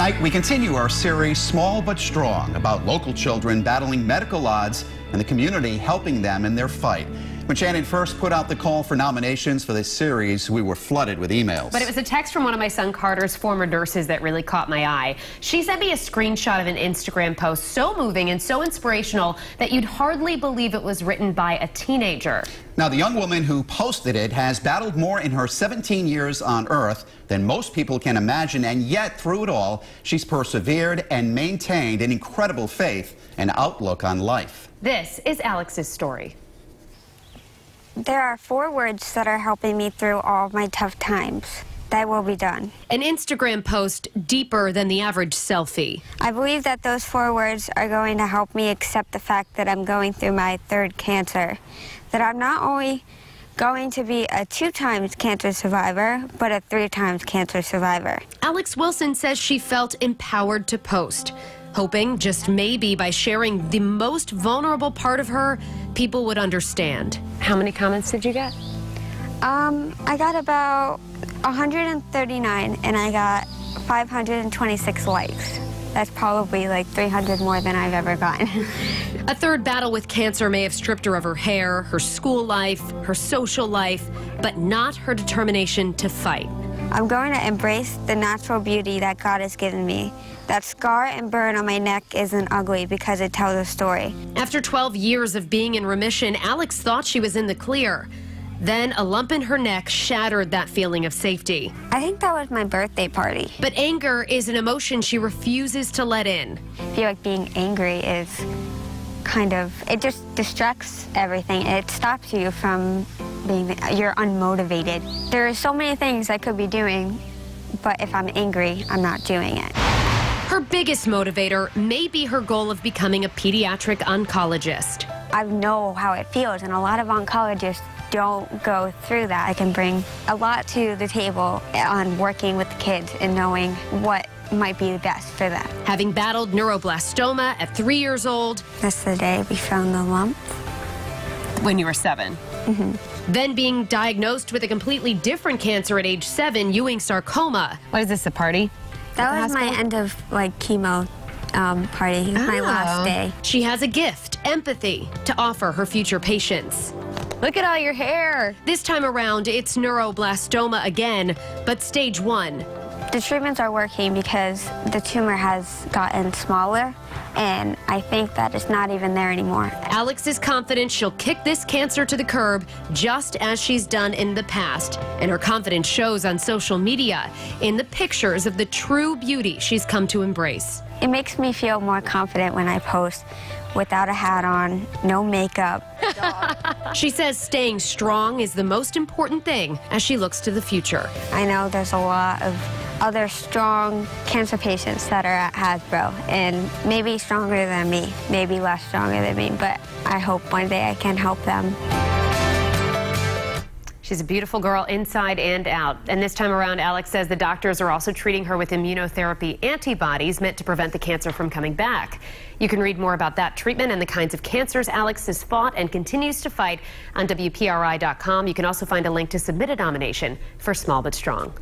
Tonight, we continue our series, Small But Strong, about local children battling medical odds and the community helping them in their fight. When Shannon first put out the call for nominations for this series, we were flooded with emails. But it was a text from one of my son Carter's former nurses that really caught my eye. She sent me a screenshot of an Instagram post so moving and so inspirational that you'd hardly believe it was written by a teenager. Now, the young woman who posted it has battled more in her 17 years on Earth than most people can imagine, and yet, through it all, she's persevered and maintained an incredible faith and outlook on life. This is Alex's story. There are 4 words that are helping me through all of my tough times. That will be done. An Instagram post deeper than the average selfie. I believe that those 4 words are going to help me accept the fact that I'm going through my 3rd cancer. That I'm not only going to be a 2-times cancer survivor, but a 3-times cancer survivor. Alex Wilson says she felt empowered to post, hoping just maybe by sharing the most vulnerable part of her, people would understand. How many comments did you get? I got about 139 and I got 526 likes. That's probably like 300 more than I've ever gotten. A 3rd battle with cancer may have stripped her of her hair, her school life, her social life, but not her determination to fight. I'm going to embrace the natural beauty that God has given me. That scar and burn on my neck isn't ugly because it tells a story. After 12 years of being in remission, Alex thought she was in the clear. Then a lump in her neck shattered that feeling of safety. I think that was my birthday party. But anger is an emotion she refuses to let in. I feel like being angry is it just distracts everything. It stops you from you're unmotivated. There are so many things I could be doing, but if I'm angry, I'm not doing it. Her biggest motivator may be her goal of becoming a pediatric oncologist. I know how it feels, and a lot of oncologists don't go through that. I can bring a lot to the table on working with the kids and knowing what might be the best for them. Having battled neuroblastoma at 3 years old. That's the day we found the lump. When you were 7. Mm-hmm. Then being diagnosed with a completely different cancer at age 7, Ewing sarcoma. What is this, a party? That was my end of chemo party. It was my last day. She has a gift, empathy, to offer her future patients. Look at all your hair. This time around, it's neuroblastoma again, but stage 1. The treatments are working because the tumor has gotten smaller, and I think that it's not even there anymore. Alex is confident she'll kick this cancer to the curb, just as she's done in the past. And her confidence shows on social media in the pictures of the true beauty she's come to embrace. It makes me feel more confident when I post without a hat on, no makeup. She says staying strong is the most important thing as she looks to the future. I know there's a lot of other strong cancer patients that are at Hasbro, and maybe stronger than me, maybe less stronger than me, but I hope one day I can help them. She's a beautiful girl inside and out. And this time around, Alex says the doctors are also treating her with immunotherapy antibodies meant to prevent the cancer from coming back. You can read more about that treatment and the kinds of cancers Alex has fought and continues to fight on WPRI.com. You can also find a link to submit a nomination for Small But Strong.